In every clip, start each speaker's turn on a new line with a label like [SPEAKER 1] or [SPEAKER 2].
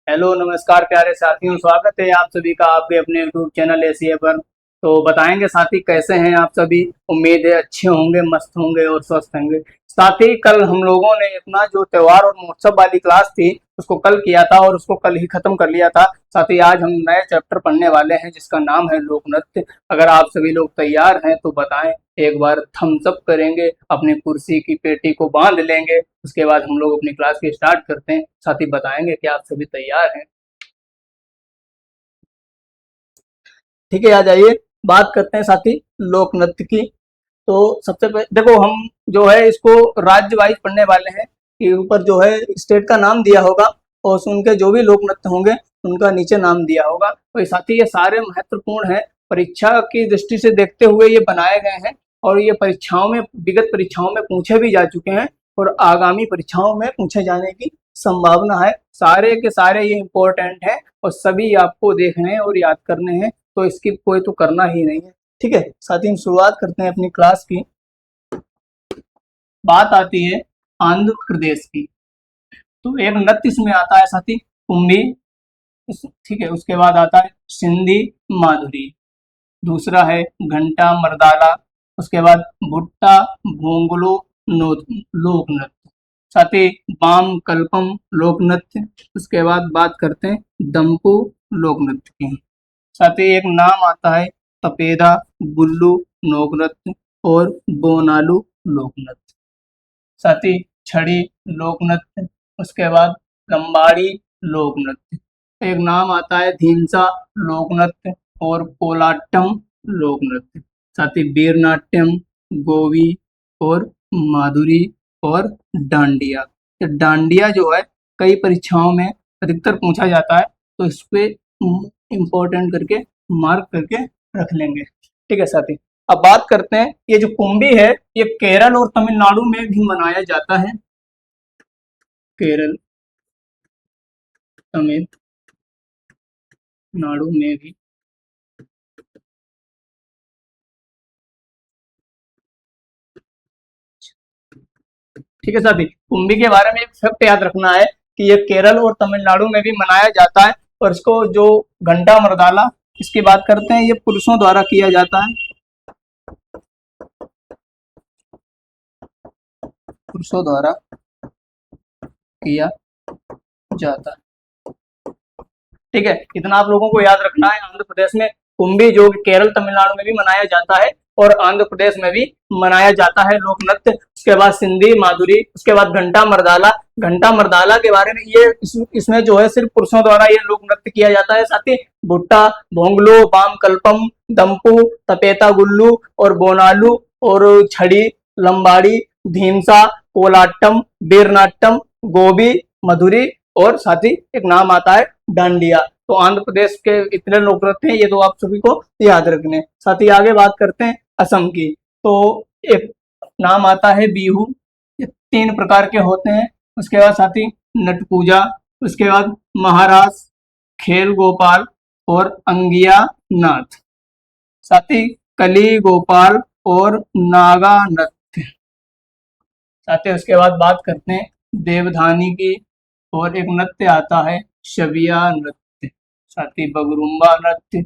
[SPEAKER 1] Hello नमस्कार प्यारे साथियों, स्वागत है आप सभी का आपके अपने यूट्यूब चैनल एसीए पर। तो बताएंगे साथी कैसे हैं आप सभी। उम्मीद है अच्छे होंगे, मस्त होंगे और स्वस्थ होंगे। साथी कल हम लोगों ने अपना जो त्योहार और महोत्सव वाली क्लास थी उसको कल किया था और उसको कल ही खत्म कर लिया था। साथी आज हम नए चैप्टर पढ़ने वाले हैं जिसका नाम है लोक नृत्य। अगर आप सभी लोग तैयार हैं तो बताएं, एक बार थम्स अप करेंगे, अपनी कुर्सी की पेटी को बांध लेंगे, उसके बाद हम लोग अपनी क्लास की स्टार्ट करते हैं। साथी बताएंगे कि आप सभी तैयार हैं। ठीक है, आ जाइए। बात करते हैं साथी लोक नृत्य की। तो सबसे पहले देखो, हम जो है इसको राज्य वाइज पढ़ने वाले हैं कि ऊपर जो है स्टेट का नाम दिया होगा और उनके जो भी लोक नृत्य होंगे उनका नीचे नाम दिया होगा। और साथ ही ये सारे महत्वपूर्ण हैं, परीक्षा की दृष्टि से देखते हुए ये बनाए गए हैं और ये परीक्षाओं में, विगत परीक्षाओं में पूछे भी जा चुके हैं और आगामी परीक्षाओं में पूछे जाने की संभावना है। सारे के सारे ये इम्पोर्टेंट हैं और सभी आपको देखने हैं और याद करने हैं, तो इसकी कोई तो करना ही नहीं है। ठीक है, साथ ही हम शुरुआत करते हैं अपनी क्लास की। बात आती है आंध्र प्रदेश की। तो एक नृत्य इसमें आता है साथी कुम्भी। ठीक है, उसके बाद आता है सिंधी माधुरी। दूसरा है घंटा मर्दाला। उसके बाद भुट्टा भोंगलो लोक नृत्य। साथ ही बाम कल्पम लोक नृत्य। उसके बाद बात करते हैं दम्पू लोक नृत्य की। साथ ही एक नाम आता है तपेदा गुल्लू लोक नृत्य और बोनालू लोक नृत्य। साथ ही छड़ी लोक नृत्य। उसके बाद लंबाड़ी लोक नृत्य। एक नाम आता है धीमसा लोक नृत्य और कोलाटम लोक नृत्य। साथ ही वीर नाट्यम, गोवी और माधुरी और डांडिया। तो डांडिया जो है कई परीक्षाओं में अधिकतर पूछा जाता है, तो इस पे इम्पोर्टेंट करके मार्क करके रख लेंगे। ठीक है साथी, अब बात करते हैं ये जो कुंभी है ये केरल और तमिलनाडु में भी मनाया जाता है। केरल तमिलनाडु में भी। ठीक है साथी, कुंभी के बारे में एक फैक्ट याद रखना है कि ये केरल और तमिलनाडु में भी मनाया जाता है और इसको जो घंटा मर्दाला इसकी बात करते हैं, ये पुरुषों द्वारा किया जाता है। पुरुषों द्वारा किया जाता है। ठीक है, इतना आप लोगों को याद रखना है। आंध्र प्रदेश में कुंभी जो केरल तमिलनाडु में भी मनाया जाता है और आंध्र प्रदेश में भी मनाया जाता है लोक नृत्य। उसके बाद सिंधी माधुरी, उसके बाद घंटा मर्दाला। घंटा मर्दाला के बारे में ये इसमें जो है सिर्फ पुरुषों द्वारा ये लोक नृत्य किया जाता है। साथ ही भुट्टा भोंगलो बाम कल्पम दम्पू तपेता गुल्लू और बोनालू और छड़ी लंबाड़ी धीमसा कोलाटम बीरनाट्यम गोबी मधुरी और साथ ही एक नाम आता है डांडिया। तो आंध्र प्रदेश के इतने लोक नृत्य हैं, ये तो आप सभी को याद रखने। साथ ही आगे बात करते हैं असम की। तो एक नाम आता है बिहू। ये 3 प्रकार के होते हैं। उसके बाद साथ ही नट पूजा। उसके बाद महारास खेल गोपाल और अंगिया नाथ। साथ ही कली गोपाल और नागा नृत्य। साथ ही उसके बाद बात करते हैं देवधानी की और एक नृत्य आता है शबिया नृत्य। साथ ही बगरुम्बा नृत्य,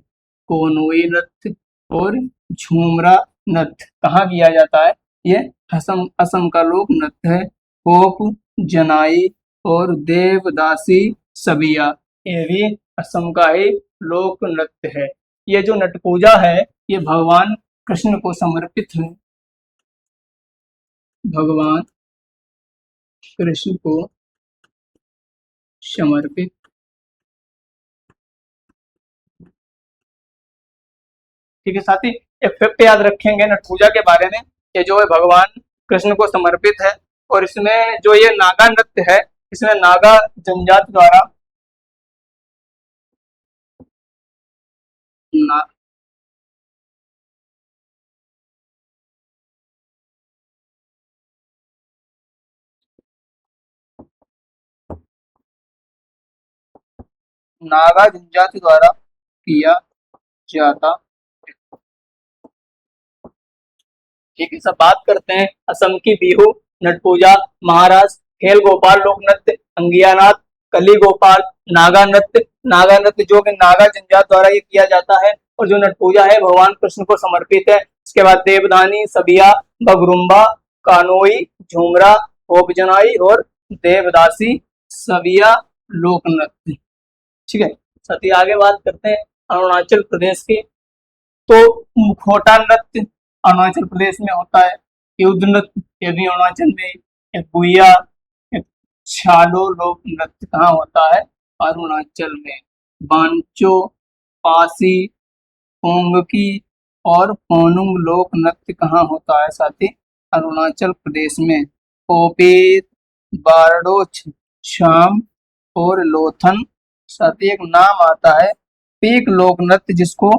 [SPEAKER 1] कोनोई नृत्य और झूमरा नृत्य कहाँ किया जाता है? ये असम असम का लोक नृत्य है। कोप जनाई और देवदासी सबिया, ये भी असम का ही लोक नृत्य है। ये जो नट पूजा है ये भगवान कृष्ण को समर्पित है। भगवान कृष्ण को समर्पित। ठीक है साथी, एक फैक्ट याद रखेंगे नट पूजा के बारे में। ये जो है भगवान कृष्ण को समर्पित है और इसमें जो ये नागा नृत्य है, इसमें नागा जनजाति द्वारा ना, नागा जनजाति द्वारा किया जाता। ठीक है, सब बात करते हैं असम की बिहू, नट पूजा, महाराज खेल गोपाल लोक नृत्य, अंगियानाथ, कली गोपाल, नागा नृत्य, नागा नृत्य जो कि नागा जनजाति द्वारा ये किया जाता है, और जो नट पूजा है भगवान कृष्ण को समर्पित है। इसके बाद देवदानी, सबिया, बगरुम्बा, कानोई, झूमरा, होपजनाई और देवदासी सबिया लोक नृत्य। ठीक है, साथ ही आगे बात करते हैं अरुणाचल प्रदेश की। तो मुखौटा नृत्य अरुणाचल प्रदेश में होता है। युद्ध नृत्य ये भी अरुणाचल में। एक गुइया, एक छालो लोक नृत्य कहाँ होता है? अरुणाचल में। बांचो, पासी, ओंगकी और कोनुंग लोक नृत्य कहाँ होता है साथी? अरुणाचल प्रदेश में। ओपेत, बारडोच, शाम और लोथन। साथ ही एक नाम आता है पीक लोक नृत्य जिसको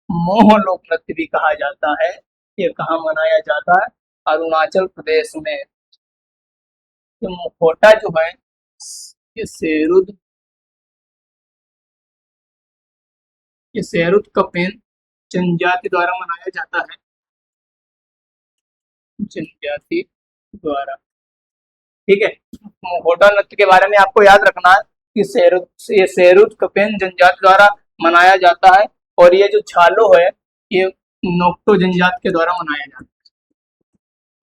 [SPEAKER 1] मोह लोक नृत्य भी कहा जाता है। ये कहाँ मनाया जाता है? अरुणाचल प्रदेश में। ये मुखौटा जो है ये शेरुत कपेन जनजाति द्वारा मनाया जाता है। जनजाति द्वारा। ठीक है, मुखौटा नृत्य के बारे में आपको याद रखना है कि ये शेरुत कपेन जनजाति द्वारा मनाया जाता है, और ये जो छालो है ये नोक्टो जनजाति के द्वारा मनाया जाता है।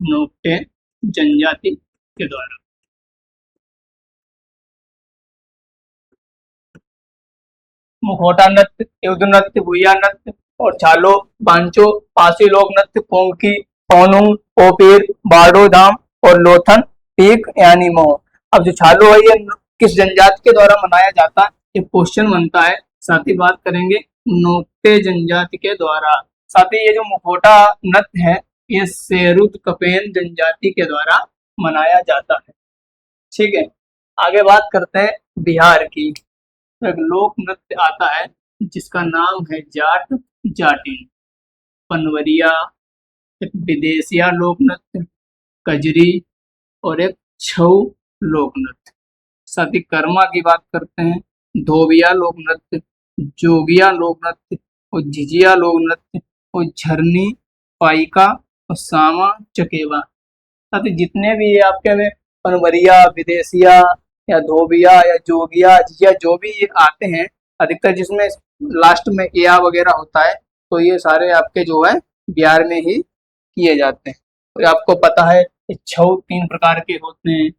[SPEAKER 1] नोक्टे जनजाति के द्वारा। मुखौटा नृत्य, युद्ध नृत्य, भुइया नृत्य और छालो, बांचो, पासी लोक नृत्य, पोंकी, कोनुंग, ओपीर, बारडो धाम और लोथन पीक यानी मोह। अब जो छालो है ये किस जनजाति के द्वारा मनाया जाता है? ये क्वेश्चन बनता है। साथ ही बात करेंगे नोक्टे जनजाति के द्वारा। साथ ही ये जो मुखौटा नृत्य है ये शेरुत कपेन जनजाति के द्वारा मनाया जाता है। ठीक है, आगे बात करते हैं बिहार की। तो एक लोक नृत्य आता है जिसका नाम है जाट जाटिन, पनवरिया, एक विदेशिया लोक नृत्य, कजरी और एक छऊ लोक नृत्य। साथ ही कर्मा की बात करते हैं, धोबिया लोक नृत्य, जोगिया लोक नृत्य और झिझिया लोक नृत्य और झरनी, पाइका और सामा चकेवा। साथ ही जितने भी ये आपके में पनवरिया, विदेशिया या धोबिया या जोगिया या जो भी ये आते हैं, अधिकतर जिसमें लास्ट में या वगैरह होता है, तो ये सारे आपके जो है बिहार में ही किए जाते हैं। तो आपको पता है छऊ 3 प्रकार के होते हैं।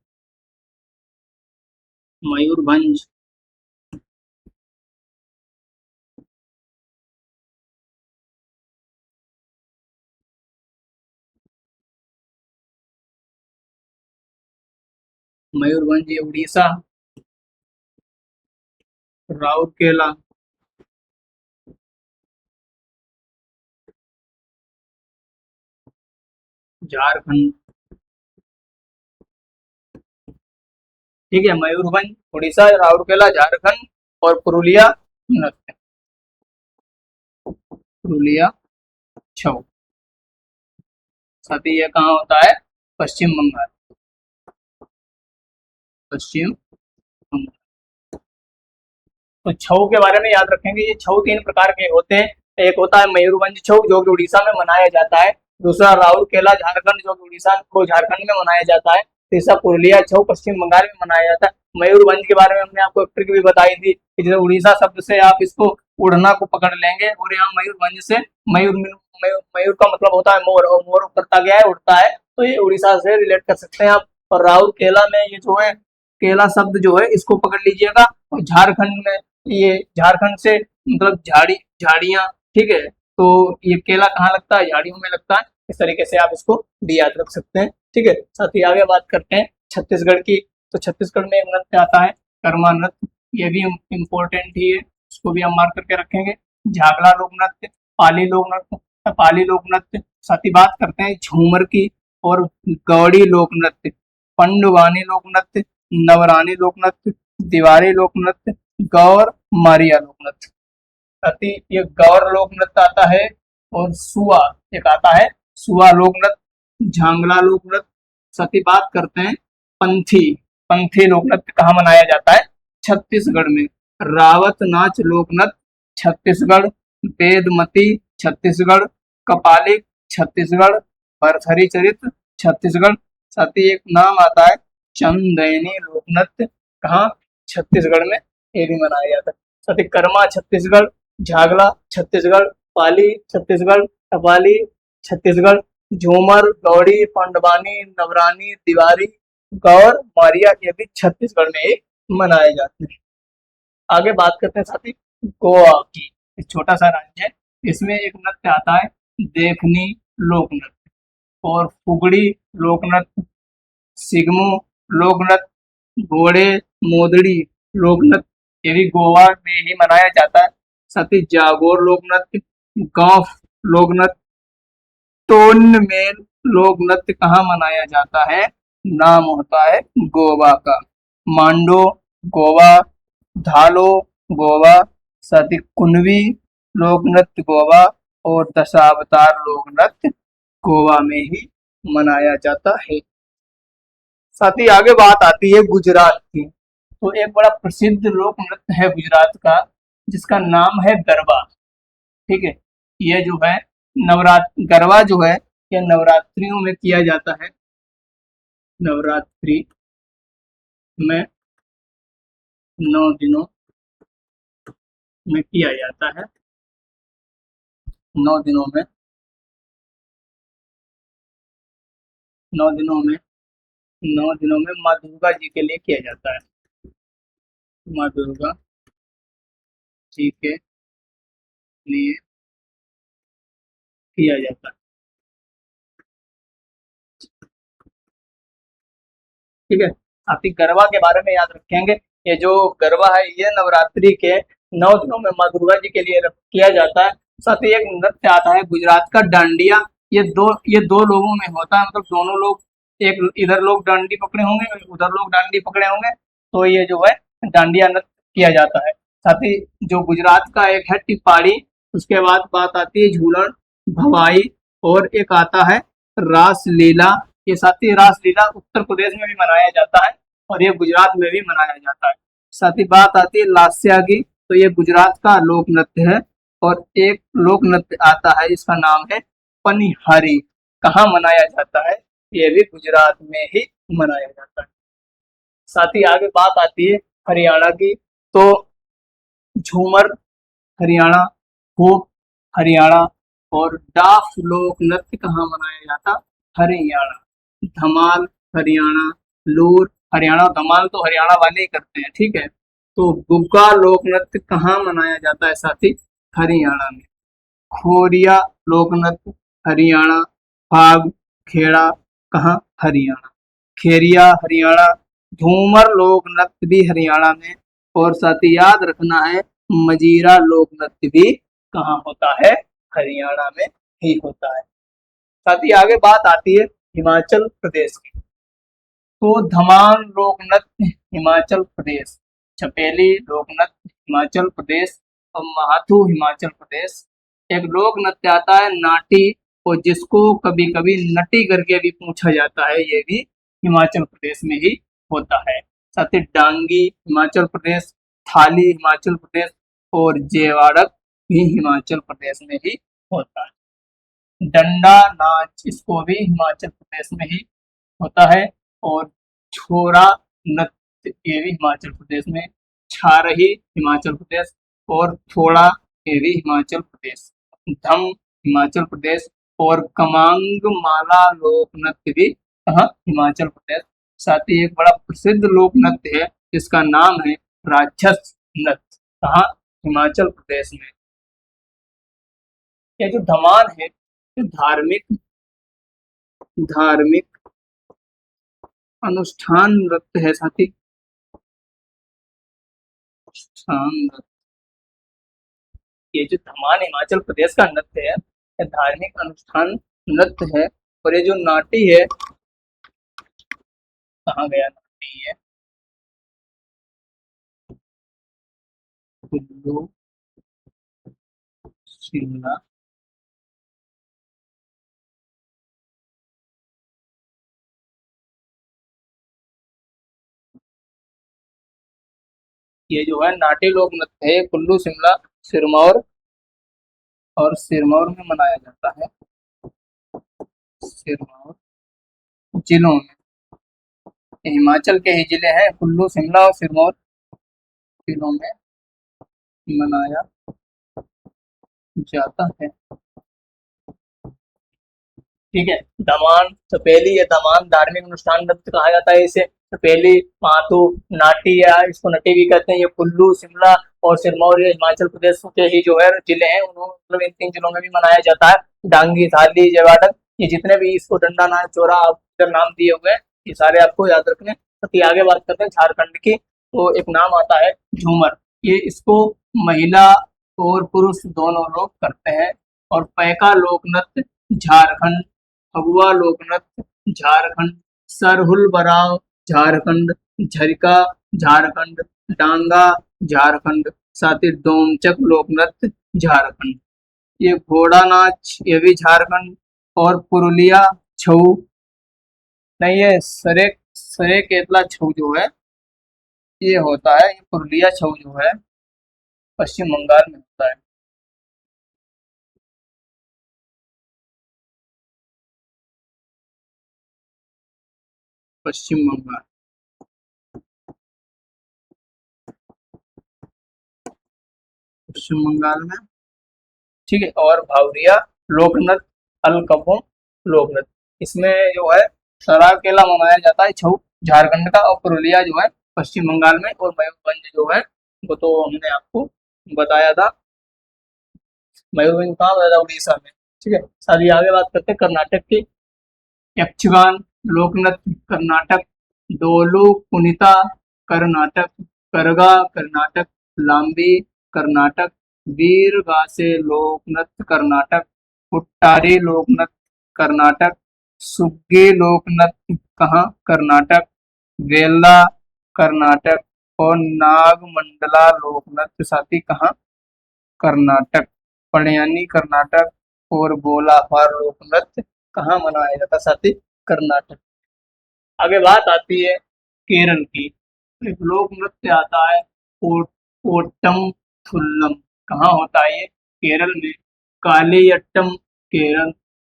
[SPEAKER 1] मयूरभंज, मयूरभंज ये उड़ीसा, राउरकेला, झारखंड। ठीक है, मयूरभंज, उड़ीसा, राउरकेला, झारखंड और पुरुलिया नृत्य, पुरुलिया छऊ। साथ ही ये कहाँ होता है? पश्चिम बंगाल, पश्चिम बंगाल। तो छऊ के बारे में याद रखेंगे। ये छऊ 3 प्रकार के होते हैं। एक होता है मयूरभंज छऊ जो कि उड़ीसा में मनाया जाता है। दूसरा राउरकेला झारखंड जो कि उड़ीसा को झारखंड में मनाया जाता है। तीसरा पुरुलिया छऊ पश्चिम बंगाल में मनाया जाता है। मयूरभंज के बारे में हमने आपको एक ट्रिक भी बताई थी कि जैसे उड़ीसा शब्द से आप इसको उड़ना को पकड़ लेंगे, और यहाँ मयूरभंज से मयूर का मतलब होता है मोर, और मोर करता गया है, उड़ता है, तो ये उड़ीसा से रिलेट कर सकते हैं आप। और राउरकेला में ये जो है केला शब्द जो है इसको पकड़ लीजिएगा। और झारखंड में ये झारखंड से मतलब झाड़ियां। ठीक है, तो ये केला कहाँ लगता है? झाड़ियों में लगता है। इस तरीके से आप इसको भी याद रख सकते हैं। ठीक है, साथ ही आगे बात करते हैं छत्तीसगढ़ की। तो छत्तीसगढ़ में एक नृत्य आता है कर्मा नृत्य, ये भी इम्पोर्टेंट ही है, इसको भी हम मार्क करके रखेंगे। झागला लोक नृत्य, पाली लोक नृत्य, पाली लोक नृत्य। साथ ही बात करते हैं झूमर की और गौड़ी लोक नृत्य, पंडवानी लोक नृत्य, नवरानी लोक नृत्य, दीवारी लोक नृत्य, गौर मारिया लोक नृत्य। साथ ही ये गौर लोक नृत्य आता है, और सुआ एक आता है सुआ लोक नृत्य, झांगला लोक नृत्य। साथ ही बात करते हैं पंथी, पंथी लोक नृत्य कहाँ मनाया जाता है? छत्तीसगढ़ में। रावत नाच लोक नृत्य छत्तीसगढ़, वेदमती छत्तीसगढ़, कपालिक छत्तीसगढ़, भरथरी चरित्र छत्तीसगढ़। साथ ही एक नाम आता है चंदैनी लोक नृत्य, कहाँ? छत्तीसगढ़ में ये भी मनाया जाता है। साथ ही कर्मा छत्तीसगढ़, झागला छत्तीसगढ़, पाली छत्तीसगढ़, टपाली छत्तीसगढ़, झूमर, गौड़ी, पांडवानी, नवरानी, दिवारी, गौर, मारिया ये भी छत्तीसगढ़ में ही मनाए जाते हैं। आगे बात करते हैं साथी गोवा की। एक छोटा सा राज्य है, इसमें एक नृत्य आता है देखनी लोक नृत्य, और फुगड़ी लोक नृत्य, सिगमो लोक नृत्य, घोड़े मोदड़ी लोक नृत्य ये भी गोवा में ही मनाया जाता है। साथ ही जागोर लोक नृत्य, गांव लोक नृत्य, टोन मेल लोक नृत्य कहाँ मनाया जाता है, नाम होता है गोवा का। मांडो गोवा, धालो गोवा, साथ ही कुनवी लोक नृत्य गोवा, और दशावतार लोक नृत्य गोवा में ही मनाया जाता है। साथ ही आगे बात आती है गुजरात की। तो एक बड़ा प्रसिद्ध लोक नृत्य है गुजरात का, जिसका नाम है गरबा। ठीक है, ये जो है नवरात्र गरबा जो है ये नवरात्रियों में किया जाता है। नवरात्रि में 9 दिनों में किया जाता है। 9 दिनों में 9 दिनों में 9 दिनों में माँ दुर्गा जी के लिए किया जाता है। माँ दुर्गा जी के लिए किया जाता है। ठीक है, आप ही गरबा के बारे में याद रखेंगे। ये जो गरबा है ये नवरात्रि के 9 दिनों में माँ दुर्गा जी के लिए किया जाता है। साथ ही एक नृत्य आता है गुजरात का डांडिया। ये दो लोगों में होता है, मतलब दोनों लोग, एक इधर लोग डांडी पकड़े होंगे, उधर लोग डांडी पकड़े होंगे, तो ये जो है डांडिया नृत्य किया जाता है। साथ ही जो गुजरात का एक है टिप्पाड़ी, उसके बाद बात आती है झूलन, भवाई, और एक आता है रास लीला। ये साथ ही रासलीला उत्तर प्रदेश में भी मनाया जाता है, और ये गुजरात में भी मनाया जाता है। साथ ही बात आती है लास्या की। तो ये गुजरात का लोक नृत्य है, और एक लोक नृत्य आता है इसका नाम है पनिहारी। कहाँ मनाया जाता है, ये भी गुजरात में ही मनाया जाता है। साथ ही आगे बात आती है हरियाणा की। तो झूमर हरियाणा, होप हरियाणा, और डाफ लोक नृत्य कहाँ मनाया जाता, हरियाणा। धमाल हरियाणा, लूर हरियाणा, धमाल तो हरियाणा वाले ही करते हैं। ठीक है, तो गुग्गा लोक नृत्य कहाँ मनाया जाता है साथी, हरियाणा में। खोरिया लोक नृत्य हरियाणा, फाग खेड़ा कहाँ, हरियाणा। खेरिया हरियाणा, झूमर लोक नृत्य भी हरियाणा में, और साथ ही याद रखना है मजीरा लोक नृत्य भी कहाँ होता है, हरियाणा में ही होता है। साथ ही आगे बात आती है हिमाचल प्रदेश की। तो धमाल लोक नृत्य हिमाचल प्रदेश, छपेली लोक नृत्य हिमाचल प्रदेश, और महाथू हिमाचल प्रदेश। एक लोक नृत्य आता है नाटी, और जिसको कभी कभी नटी करके भी पूछा जाता है, ये भी हिमाचल प्रदेश में ही होता है। साथ ही डांगी हिमाचल प्रदेश, थाली हिमाचल प्रदेश, और जेवाड़क भी हिमाचल प्रदेश में ही होता है। डंडा नाच इसको भी हिमाचल प्रदेश में ही होता है, और छोरा नृत्य ये भी हिमाचल प्रदेश में, छारही हिमाचल प्रदेश, और थोड़ा ये भी हिमाचल प्रदेश, धम हिमाचल प्रदेश, और कमांग माला लोक नृत्य भी कहाँ, हिमाचल प्रदेश। साथ ही एक बड़ा प्रसिद्ध लोक नृत्य है जिसका नाम है राक्षस नृत्य, कहाँ, हिमाचल प्रदेश में। ये जो धमाल है ये धार्मिक धार्मिक अनुष्ठान नृत्य है साथी। अनुष्ठान नृत्य, ये जो धमाल हिमाचल प्रदेश का नृत्य है ये धार्मिक अनुष्ठान नृत्य है। और ये जो नाटी है, कहाँ गया नाटी है, कुल्लू शिमला, ये जो है नाटी लोक नृत्य है कुल्लू शिमला सिरमौर, और सिरमौर में मनाया जाता है। सिरमौर जिलों में, ये हिमाचल के ही जिले हैं कुल्लू शिमला और सिरमौर। जिलों में मनाया जाता है। ठीक है। दमान सपेली या दमान धार्मिक अनुष्ठान नृत्य कहा जाता है इसे। सपेली, माथु, नाटी या इसको नटी भी कहते हैं। ये कुल्लू, शिमला और सिरमौर ये हिमाचल प्रदेश के ही जो है जिले हैं, उन्होंने मतलब इन 3 जिलों में भी मनाया जाता है। डांगी, धाली, जयवाडक, ये जितने भी इसको डंडा नाच चौरा आप नाम दिए हुए हैं, ये सारे आपको याद रखने। तो आगे बात करते हैं झारखंड की। तो एक नाम आता है झूमर। ये इसको महिला और पुरुष दोनों लोग करते हैं। और पैका लोक नृत्य झारखंड, फगुआ लोक नृत्य झारखंड, सरहुल बराव झारखंड, झरिका झारखंड, डांगा झारखंड, साथ ही डोमचक लोक नृत्य झारखंड। ये घोड़ा नाच ये भी झारखंड। और पुरुलिया छऊ, नहीं ये सरे सरे केतला छऊ जो है ये होता है, ये पुरुलिया छऊ जो है पश्चिम बंगाल में होता है। पश्चिम बंगाल। पश्चिम बंगाल में। ठीक है। और भावरिया लोक नृत्य, अलकपो लोक नृत्य, इसमें जो है सराकेला मनाया जाता है छऊ झारखंड का, और पुरुलिया जो है पश्चिम बंगाल में, और मयूरभंज जो है वो तो हमने आपको बताया था। मयूरभंज कहाँ बताया था? उड़ीसा में। ठीक है। सारी आगे बात करते हैं कर्नाटक की। यक्षगान लोक नृत्य कर्नाटक, डोलू कुनिता कर्नाटक, करगा कर्नाटक, लांबी कर्नाटक, वीरगासे लोक नृत्य कर्नाटक, पुट्टारी लोक नृत्य कर्नाटक, सुग्गी लोक नृत्य कहाँ? कर्नाटक, वेला कर्नाटक, और नागमंडला लोक नृत्य साथी कहाँ? कर्नाटक, पड़यानी कर्नाटक, और गोलाफार लोक नृत्य कहाँ मनाया जाता साथी? कर्नाटक। आगे बात आती है केरल की। एक लोक नृत्य आता है ओट्टम थुल्लम। कहाँ होता है ये? केरल में। कालियट्टम केरल,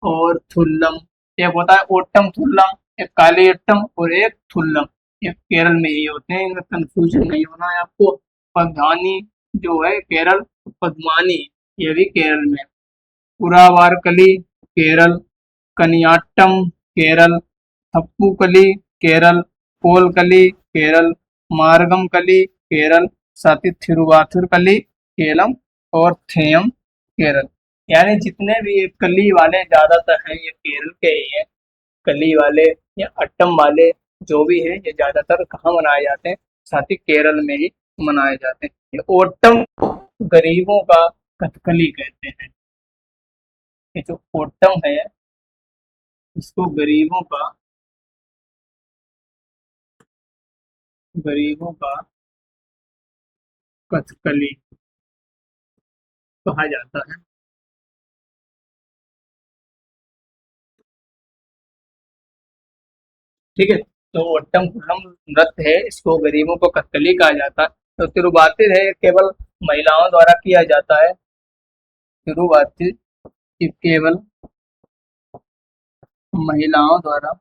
[SPEAKER 1] और थुल्लम एक होता है ओट्टम थुल्लम, एक कालियट्टम और एक थुल्लम, ये केरल में ही होते हैं। इनमें कंफ्यूजन नहीं होना है आपको। पद्मानी जो है केरल, पद्मानी ये भी केरल में। पुरावारकली केरल, कनियाट्टम केरल, थप्पूकली केरल, कोलकली केरल, मार्गमकली केरल, साथ ही थिरुवाथुरकली केरल, और थेयम केरल। यानी जितने भी ये कली वाले ज्यादातर हैं ये केरल के ही हैं। कली वाले या अट्टम वाले जो भी हैं ये ज्यादातर कहाँ मनाए जाते हैं? साथ ही केरल में ही मनाए जाते हैं। ये ओट्टम गरीबों का कथकली कहते हैं। ये जो ओट्टम है इसको गरीबों का कथकली कहा जाता है। ठीक है। तो ओट्टम कुल्लम नृत्य है, इसको गरीबों को कथकली कहा जाता है। तो तिरुवातिर है केवल महिलाओं द्वारा किया जाता है। तिरुवातिर ये केवल महिलाओं द्वारा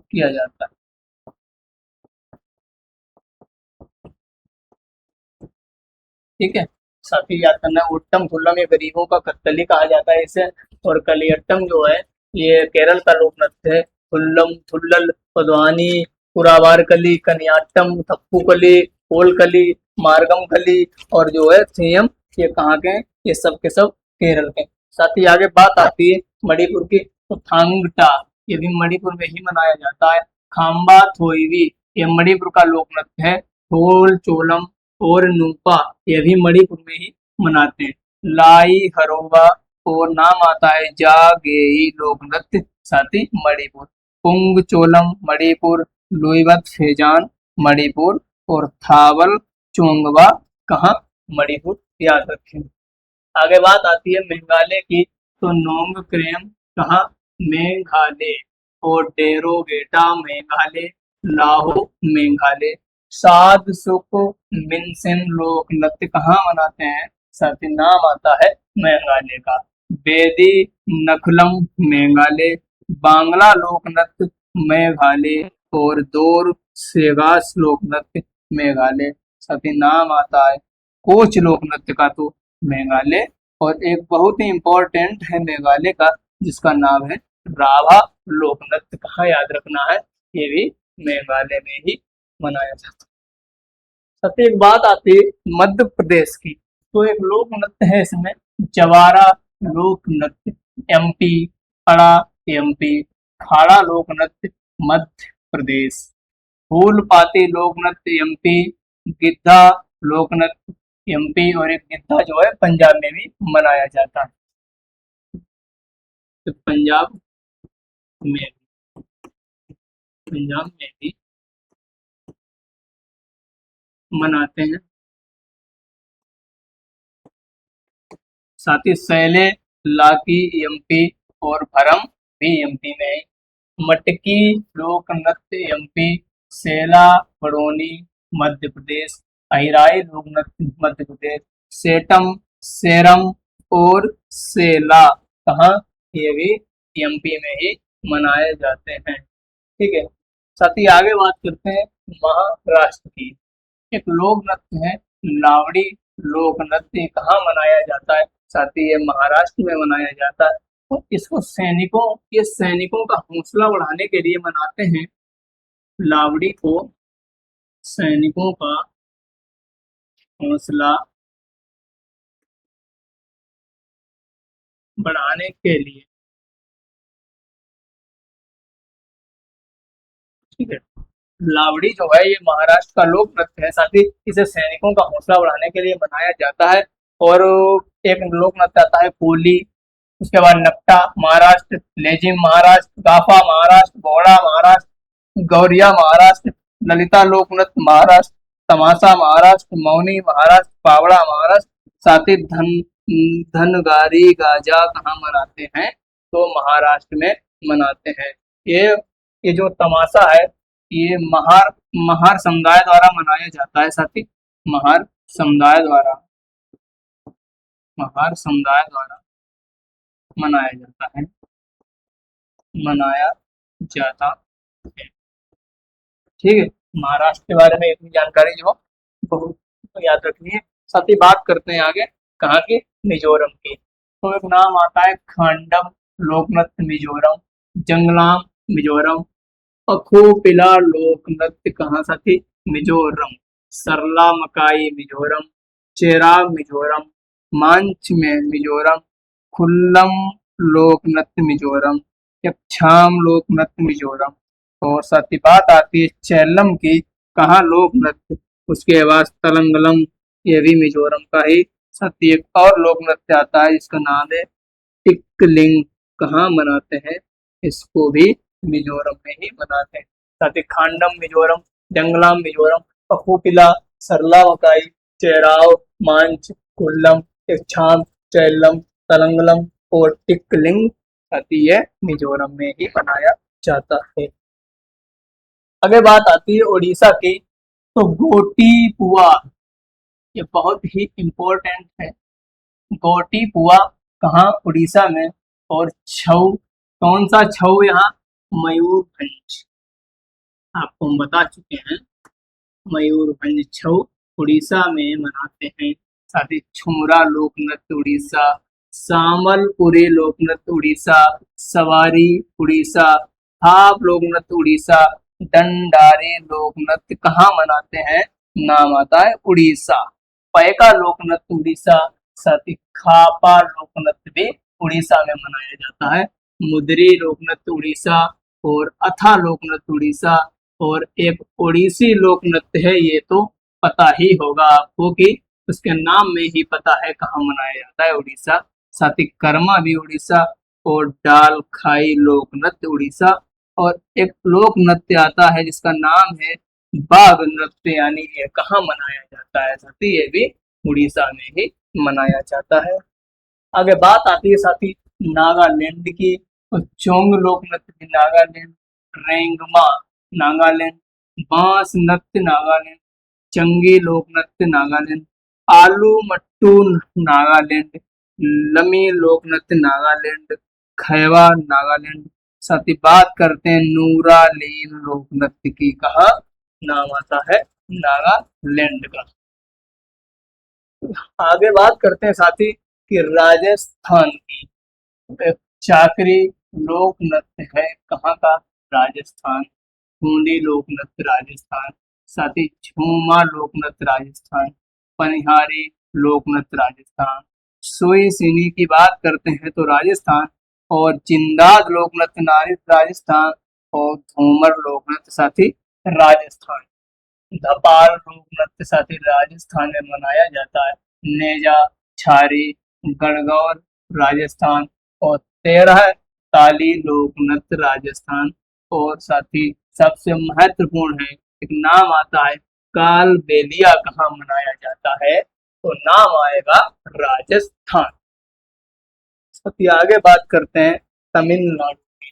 [SPEAKER 1] किया जाता है। ठीक है। साथ ही याद करना है ओट्टम कुल्लम ये गरीबों का कथकली कहा जाता है इसे। और कलियट्टम जो है ये केरल का लोक नृत्य है। कुल्लम, थुल्लल, पदवानी, पुरावारकली, कनियाट्टम, थप्पूकली, कोलकली, मार्गमकली, और जो है थेयम, ये कहाँ के हैं? ये सब के सब केरल के। साथ ही आगे बात आती है मणिपुर की। तो थांगटा ये भी मणिपुर में ही मनाया जाता है। खाम्बा थोईवी ये मणिपुर का लोक नृत्य है। ढोल चोलम और नूपा ये भी मणिपुर में ही मनाते हैं। लाई हरोबा और नाम आता है जागेई लोक नृत्य साथ ही मणिपुर। पुंग चोलम मणिपुर, लुइवत फेजान मणिपुर, और थावल चोंगवा कहाँ? मणिपुर, याद रखें। आगे बात आती है मेघालय की। तो नोंग क्रेम कहाँ? मेघालय। और डेरोगेटा मेघालय, लाहो मेघालय। साध सुख मिनसेन लोक नृत्य कहाँ मनाते हैं? साथ ही नाम आता है मेघालय का। बेदी नखलम मेघालय। बांग्ला लोक नृत्य मेघालय और दौर सेगास लोक नृत्य मेघालय। साथ ही नाम आता है कोच लोक नृत्य का तो मेघालय। और एक बहुत ही इम्पोर्टेंट है मेघालय का जिसका नाम है राभा लोक नृत्य। कहाँ याद रखना है, ये भी मेघालय में ही मनाया जाता है। साथ ही एक बात आती है मध्य प्रदेश की, तो एक लोक नृत्य है इसमें जवारा लोक नृत्य एमपी, खड़ा एमपी, खाड़ा लोक नृत्य मध्य प्रदेश, फूल पाती लोक नृत्य एमपी, गिद्धा लोक नृत्य एमपी। और एक गिद्धा जो है पंजाब में भी मनाया जाता है, तो में पंजाब में भी मनाते हैं। साथ ही सैले लाकी एमपी और भरम भी एमपी में है। मटकी लोक नृत्य एमपी, सेला बड़ोनी मध्य प्रदेश, अहिराई लोक नृत्य मध्य प्रदेश, सेटम सेरम और सेला कहाँ, ये भी एमपी में ही मनाए जाते हैं। ठीक है, साथ ही आगे बात करते हैं महाराष्ट्र की। एक लोक नृत्य है लावड़ी लोक नृत्य, कहाँ मनाया जाता है साथ ही ये महाराष्ट्र में मनाया जाता है। तो इसको सैनिकों, ये सैनिकों का हौसला बढ़ाने के लिए मनाते हैं। लावड़ी को सैनिकों का हौसला बढ़ाने के लिए, ठीक है, लावड़ी जो है ये महाराष्ट्र का लोक नृत्य है। साथ ही इसे सैनिकों का हौसला बढ़ाने के लिए मनाया जाता है। और एक लोक नृत्य आता है कोली, उसके बाद नकटा महाराष्ट्र, लेजिम महाराष्ट्र, गाफा महाराष्ट्र, घोड़ा महाराष्ट्र, गौरिया महाराष्ट्र, ललिता लोक नृत्य महाराष्ट्र, तमाशा महाराष्ट्र, मौनी महाराष्ट्र, पावड़ा महाराष्ट्र। साथ ही धनगारी गाजा कहाँ मनाते हैं, तो महाराष्ट्र में मनाते हैं। ये ये जो तमाशा है ये महार महार समुदाय द्वारा मनाया जाता है। साथ ही महार समुदाय द्वारा महार समुदाय द्वारा मनाया जाता है, मनाया जाता है। ठीक है, महाराष्ट्र के बारे में इतनी जानकारी जो बहुत याद रखनी है। साथ ही बात करते हैं आगे कहाँ की, मिजोरम की। तो एक नाम आता है खांडम लोकनृत्य मिजोरम, जंगलाम मिजोरम, अखोपिला लोक नृत्य कहाँ साथी, मिजोरम, सरला मकाई मिजोरम, चेराग मिजोरम, मांच में मिजोरम, खुल्लम लोक नृत्य मिजोरम, यक्षाम लोक नृत्य मिजोरम। और साथ ही बात आती है चेल्लम की, कहाँ लोक नृत्य, उसके बाद तलंगलम, ये भी मिजोरम का ही। साथ ही एक और लोक नृत्य आता है जिसका नाम है टिकलिंग, कहाँ मनाते हैं, इसको भी मिजोरम में ही मनाते हैं। साथ ही खांडम मिजोरम, जंगलाम मिजोरम, अखोपिला, सरला मकाई, चेराव, मांच, कुल्लम, इच्छाम, चेल्लम, तलंगलम और टिकलिंग साथ ही ये मिजोरम में ही मनाया जाता है। अगर बात आती है उड़ीसा की, तो गोटी पुआ ये बहुत ही इम्पोर्टेंट है। गोटी पुआ कहाँ, उड़ीसा में। और छऊ, कौन सा छऊ यहाँ, मयूरभंज, आपको हम बता चुके हैं। मयूरभंज छऊ उड़ीसा में मनाते हैं। साथ ही छुमरा लोक नृत्य उड़ीसा, सामलपुरी लोक नृत्य उड़ीसा, सवारी उड़ीसा, थाप लोक नृत्य उड़ीसा, दंडारी लोक नृत्य कहाँ मनाते हैं, नाम आता है उड़ीसा, पैका लोक नृत्य उड़ीसा। साथ ही खापा लोक नृत्य भी उड़ीसा में मनाया जाता है, मुदरी लोक नृत्य उड़ीसा और अथा लोक नृत्य उड़ीसा। और एक ओडिसी लोक नृत्य है, ये तो पता ही होगा आपको कि उसके नाम में ही पता है कहाँ मनाया जाता है, उड़ीसा। साथ ही कर्मा भी उड़ीसा और डाल खाई लोक नृत्य उड़ीसा। और एक लोक नृत्य आता है जिसका नाम है बाघ नृत्य, यानी ये कहाँ मनाया जाता है साथी, ये भी उड़ीसा में ही मनाया जाता है। आगे बात आती है साथी नागालैंड की, तो चोंग लोक नृत्य भी नागालैंड, रेंगमा नागालैंड, बांस नृत्य नागालैंड, चंगी लोक नृत्य नागालैंड, आलू मट्टू नागालैंड, लमी लोक नृत्य नागालैंड, खैवा नागालैंड, साथ ही बात करते हैं नूरालीन लोक नृत्य की, कहा नाम आता है, नागालैंड का। आगे बात करते हैं साथी कि राजस्थान की एक चाकरी लोक नृत्य है, कहाँ का, राजस्थान। बूंदी लोक नृत्य राजस्थान, साथ ही झूमर लोक नृत्य राजस्थान, पनिहारी लोक नृत्य राजस्थान, सुई सिनी की बात करते हैं तो राजस्थान, और जिंदाद लोक नृत्य राजस्थान, और घूमर लोक नृत्य साथी राजस्थान। धपाल लोक नृत्य साथी राजस्थान में मनाया जाता है। नेजा, छारी, गणगौर राजस्थान, और 13 ताली लोक नृत्य राजस्थान, और साथी सबसे महत्वपूर्ण है, एक नाम आता है कालबेलिया, कहाँ मनाया जाता है, तो नाम आएगा राजस्थान। साथी आगे बात करते हैं तमिलनाडु की।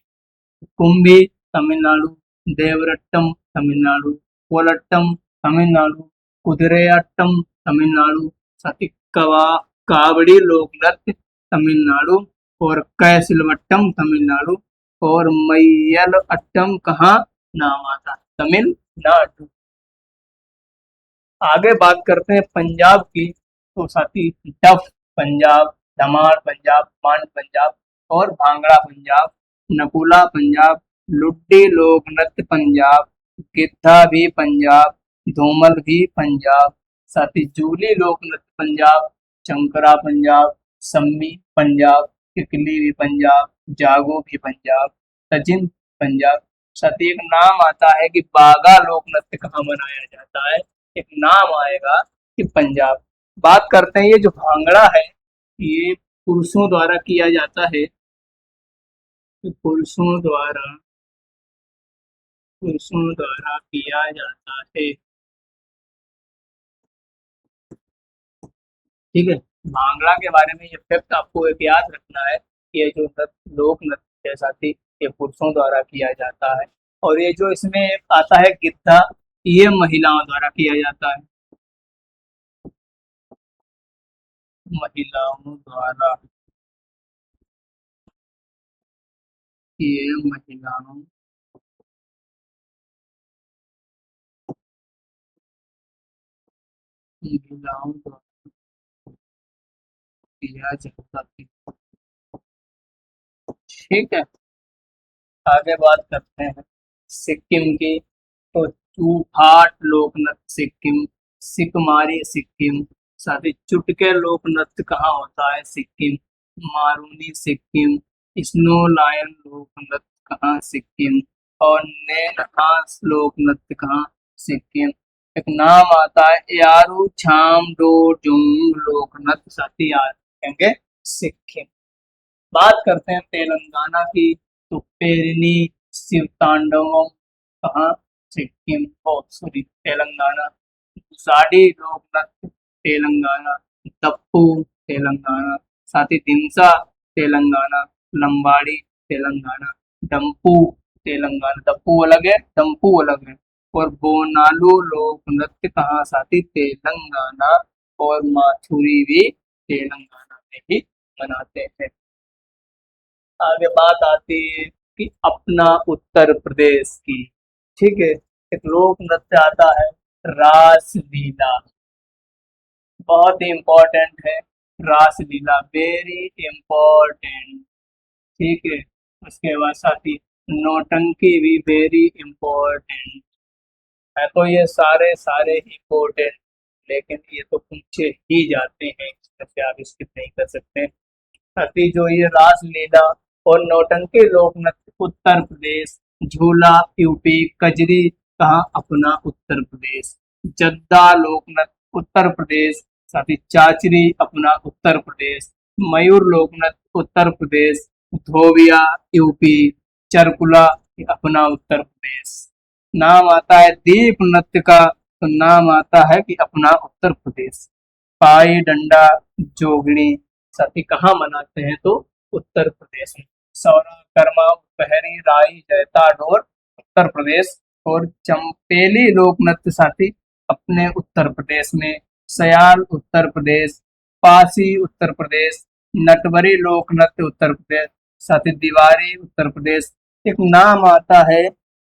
[SPEAKER 1] कुंभी तमिलनाडु, देवरट्टम तमिलनाडु, कोलट्टम तमिलनाडु, कुदिरेयाट्टम तमिलनाडु, साथ ही कावड़ी लोक नृत्य तमिलनाडु, और कैसिलवट्टम तमिलनाडु, और मैयल अट्टम कहाँ नाम आता है, तमिलनाडु। आगे बात करते हैं पंजाब की, तो साथी डफ पंजाब, धमार पंजाब, मांड पंजाब, और भांगड़ा पंजाब, नकुला पंजाब, लुड्डी लोक नृत्य पंजाब, गिद्धा भी पंजाब, धूमल भी पंजाब, साथ ही जूली लोक नृत्य पंजाब, चंकरा पंजाब, सम्मी पंजाब, किकली भी पंजाब, जागो भी पंजाब, तजिन पंजाब। साथ ही एक नाम आता है कि बागा लोक नृत्य कहाँ मनाया जाता है, एक नाम आएगा कि पंजाब। बात करते हैं ये जो भांगड़ा है, ये पुरुषों द्वारा किया जाता है, पुरुषों द्वारा किया जाता है, ठीक है। भांगड़ा के बारे में ये फैक्ट आपको एक याद रखना है कि ये जो नृत्य लोक नृत्य है साथी, ये पुरुषों द्वारा किया जाता है, और ये जो इसमें आता है गिद्धा, ये महिलाओं द्वारा किया जाता है, महिलाओं द्वारा, ये महिलाओं द्वारा किया जाता है, ठीक है। आगे बात करते हैं सिक्किम की, तो चूफाट लोक नृत्य सिक्किम, सिकमारी सिक्किम, साथ ही चुटके लोक नृत्य कहाँ होता है, सिक्किम, मारूनी सिक्किम, स्नो लायन लोक नृत्य कहाँ, सिक्किम, और नेनहास लोक नृत्य कहाँ, सिक्किम। एक नाम आता है यारू छाम डो जुंग लोक नृत्य, साथी याद रखेंगे, सिक्किम। बात करते हैं तेलंगाना की, तो पेरिनी शिव तांडवम कहाँ, सिक्किम, ओ सॉरी तेलंगाना, साड़ी लोक नृत्य तेलंगाना, दप्पू तेलंगाना, साथ ही दिमसा तेलंगाना, लंबाड़ी तेलंगाना, डम्पू तेलंगाना, दप्पू अलग है, डम्पू अलग है, और बोनालू लोक नृत्य कहाँ, साथी तेलंगाना, और माथुरी भी तेलंगाना में ही मनाते हैं। आगे बात आती है कि अपना उत्तर प्रदेश की, ठीक है। एक लोक नृत्य आता है रासलीला, बहुत ही इम्पोर्टेंट है, रासलीला वेरी इम्पोर्टेंट, ठीक है। उसके बाद साथी नौटंकी भी वेरी इम्पोर्टेंट है, तो ये सारे सारे इम्पोर्टेंट, लेकिन ये तो पूछे ही जाते हैं, इसमें से आप स्किप नहीं कर सकते। अति जो ये रासलीला और नौटंकी लोक नृत्य उत्तर प्रदेश, झूला यूपी, कजरी कहाँ, अपना उत्तर प्रदेश, जद्दा लोक नृत्य उत्तर प्रदेश, साथ ही चाचरी अपना उत्तर प्रदेश, मयूर लोक नृत्य उत्तर प्रदेश, धोबिया यूपी, चरकुला अपना उत्तर प्रदेश। नाम आता है दीप नृत्य का, तो नाम आता है कि अपना उत्तर प्रदेश। पाई डंडा जोगनी साथी कहाँ मनाते हैं, तो उत्तर प्रदेश में। सौरा कर्मा पहरी राई जैता डोर उत्तर प्रदेश, और चंपेली लोक नृत्य साथी अपने उत्तर प्रदेश में। सयाल उत्तर प्रदेश, पासी उत्तर प्रदेश, नटवरी लोक नृत्य उत्तर प्रदेश, साथी दीवारी उत्तर प्रदेश, एक नाम आता है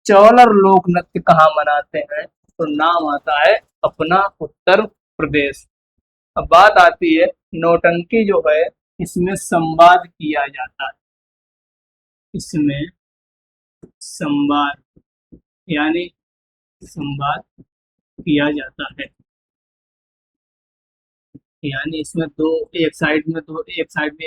[SPEAKER 1] चौलर लोक नृत्य कहाँ मनाते हैं, तो नाम आता है अपना उत्तर प्रदेश। अब बात आती है नौटंकी जो है इसमें संवाद किया जाता है, इसमें संवाद यानी संवाद किया जाता है, यानी इसमें दो, एक साइड में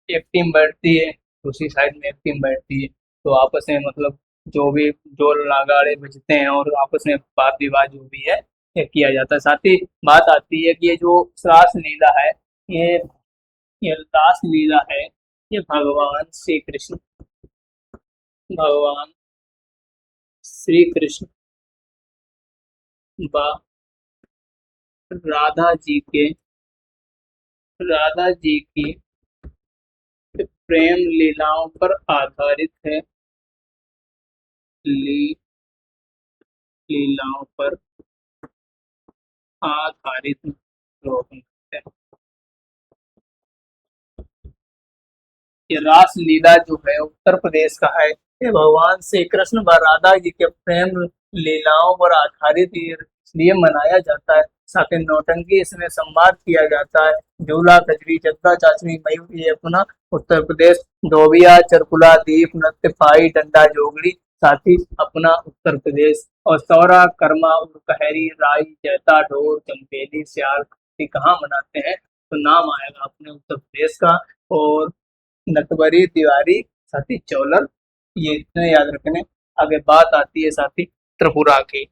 [SPEAKER 1] एक टीम बैठती है, दूसरी साइड में एक टीम बैठती है, तो आपस में मतलब जो भी ढोल नगाड़े बजते हैं और आपस में वाद विवाद जो भी है ये किया जाता है। साथ ही बात आती है कि ये जो रास लीला है, ये ये रास लीला है, ये भगवान श्री कृष्ण, भगवान श्री कृष्ण व राधा जी के, राधा जी की प्रेम लीलाओं पर आधारित है, लीलाओं पर आधारित लोक नृत्य। ये रास लीला जो है उत्तर प्रदेश का है, ये भगवान श्री कृष्ण व राधा जी के प्रेम लीलाओं पर आधारित इसलिए मनाया जाता है। साथ ही नौटंकी इसमें संवाद किया जाता है, झूला कजरी चद्दा चाचनी मयूर, ये अपना उत्तर प्रदेश। धोबिया चरकुला दीप नृत्य फाई डंडा जोगड़ी, साथ ही अपना उत्तर प्रदेश। और सौरा कर्मा कहरी राई जैता ढोल चंपेली सियाल कहाँ मनाते हैं, तो नाम आएगा अपने उत्तर प्रदेश का। और नटवरी तिवारी साथी चौलर, ये इतने याद रखने। आगे बात आती है साथी त्रिपुरा की,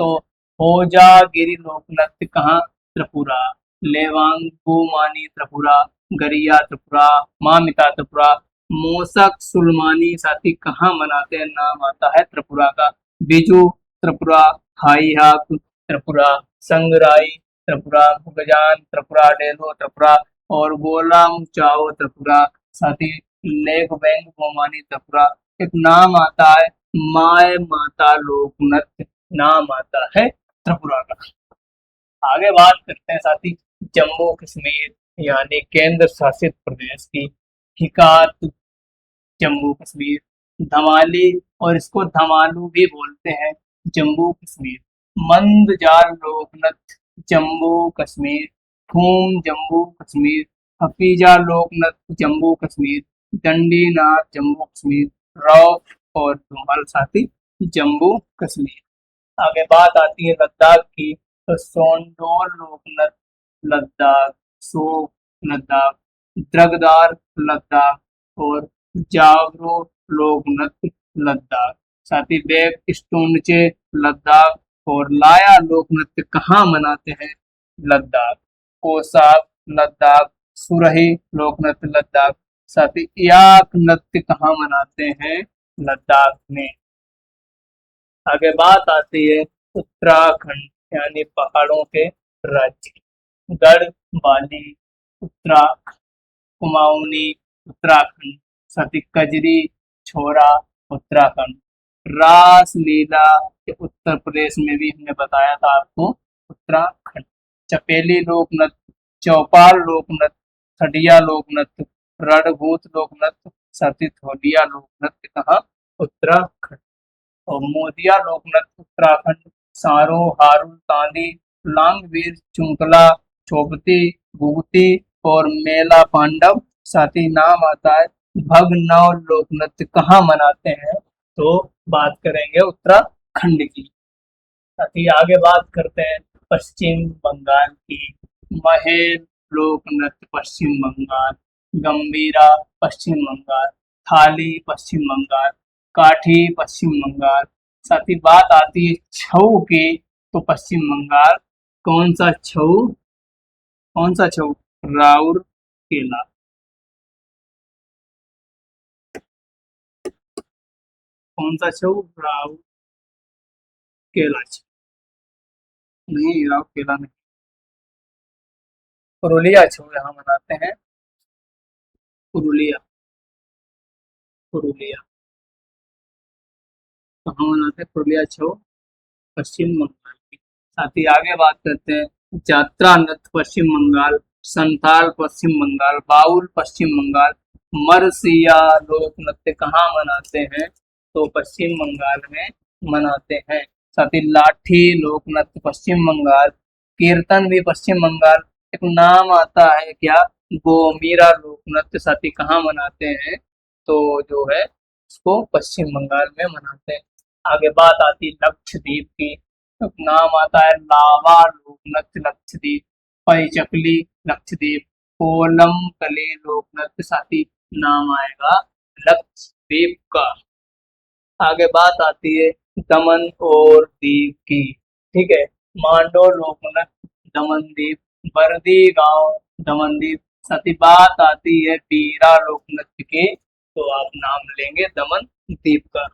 [SPEAKER 1] तो होजा गिरी लोक नृत्य कहाँ, त्रिपुरा। लेवांगू मानी त्रिपुरा, गरिया त्रिपुरा, मामिता त्रिपुरा, मोसक सुलमानी साथी कहाँ मनाते हैं, नाम आता है त्रिपुरा का। बिजू त्रिपुरा, हाई हाक त्रिपुरा, संगराई त्रिपुरा, गजान त्रिपुरा, डेलो त्रिपुरा और गोला चाओ त्रिपुरा, साथ ही लेक बैंक गोमानी त्रिपुरा। एक नाम आता है माय माता लोक नृत्य, नाम आता है त्रिपुरा का। आगे बात करते हैं साथी जम्मू कश्मीर यानी केंद्र शासित प्रदेश की। हिकात जम्मू कश्मीर, धमाली और इसको धमालू भी बोलते हैं जम्मू कश्मीर। मंदजाल लोक नृत्य जम्मू कश्मीर, थूम जम्मू कश्मीर, हफीजा लोक नृत्य जम्मू कश्मीर, दंडी नाच जम्मू कश्मीर, रौफ और धुमल साथी जम्मू कश्मीर। आगे बात आती है लद्दाख की, तो सोनडोल लोक नृत्य लद्दाख, सोक लद्दाख, द्रगदार लद्दाख और जावरो लोक नृत्य लद्दाख। साथ ही बेक स्टोनचे लद्दाख और लाया लोक नृत्य कहाँ मनाते हैं, लद्दाख। कोसाक लद्दाख, सुरही लोक नृत्य लद्दाख। साथ ही याक नृत्य कहाँ मनाते हैं, लद्दाख में। आगे बात आती है उत्तराखंड यानी पहाड़ों के राज्य, गढ़ बाली उत्तराखंड, कुमाऊनी उत्तराखंड, साथ ही कजरी छोरा उत्तराखंड। रास लीला के उत्तर प्रदेश में भी हमने बताया था आपको, उत्तराखंड। चपेली लोक नृत्य, चौपाल लोक नृत्य, खडिया लोक नृत्य, रणभूत लोक नृत्य, साथ ही धोलिया लोक नृत्य कहाँ, उत्तराखंड। और मोदिया लोक नृत्य उत्तराखंड, सारो हारुल तांदी, लांगवीर चुंकला, चौपती भूगती और मेला पांडव, साथ ही नाम आता है भगनौ लोक नृत्य कहाँ मनाते हैं, तो बात करेंगे उत्तराखंड की। साथ ही आगे बात करते हैं पश्चिम बंगाल की। महेल लोक नृत्य पश्चिम बंगाल, गंभीरा पश्चिम बंगाल, थाली पश्चिम बंगाल, काठी पश्चिम बंगाल। साथ ही बात आती है छऊ की, तो पश्चिम बंगाल। कौन सा छऊ, कौन सा छऊ, राउर केला। कौन सा छऊ, राउर केला नहीं, राउर केला नहीं, पुरुलिया छऊ यहाँ मनाते हैं, पुरुलिया, पुरुलिया कहाँ मनाते हैं, पुरुलिया छऊ पश्चिम बंगाल की। साथ ही आगे बात करते हैं जात्रा नृत्य पश्चिम बंगाल, संथाल पश्चिम बंगाल, बाउल पश्चिम बंगाल। मरसिया लोक नृत्य कहाँ मनाते हैं, तो पश्चिम बंगाल में मनाते हैं। साथ ही लाठी लोक नृत्य पश्चिम बंगाल, कीर्तन भी पश्चिम बंगाल। एक नाम आता है क्या, गोमीरा लोक नृत्य, साथ ही कहाँ मनाते हैं, तो जो है इसको पश्चिम बंगाल में मनाते हैं। आगे बात आती है लक्षद्वीप की, एक नाम आता है लावा लोक नृत्य लक्षद्वीप, पैचकली लक्षद्वीप, कोलम कली लोक नृत्य, साथ ही नाम आएगा लक्षद्वीप का। आगे बात आती है दमन और दीव की, ठीक है। मांडो लोकनृत्य दमन दीव, बर्दी गांव दमन दीव। साथ ही बात आती है बीरा लोकनृत्य की, तो आप नाम लेंगे दमन दीप का।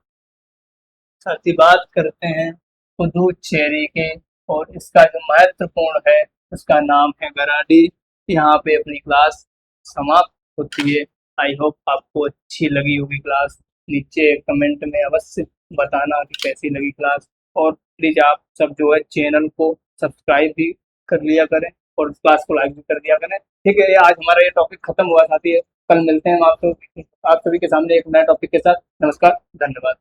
[SPEAKER 1] साथ ही बात करते हैं पुदुचेरी के, और इसका जो महत्वपूर्ण है उसका नाम है गराडी। यहाँ पे अपनी क्लास समाप्त होती है। आई होप आपको अच्छी लगी होगी क्लास। नीचे कमेंट में अवश्य बताना कि कैसी लगी क्लास, और प्लीज आप सब जो है चैनल को सब्सक्राइब भी कर लिया करें और क्लास को लाइक भी कर दिया करें। ठीक है, आज हमारा ये टॉपिक खत्म हुआ साथी है। कल मिलते हैं हम आप सभी के सामने एक नए टॉपिक के साथ। नमस्कार, धन्यवाद।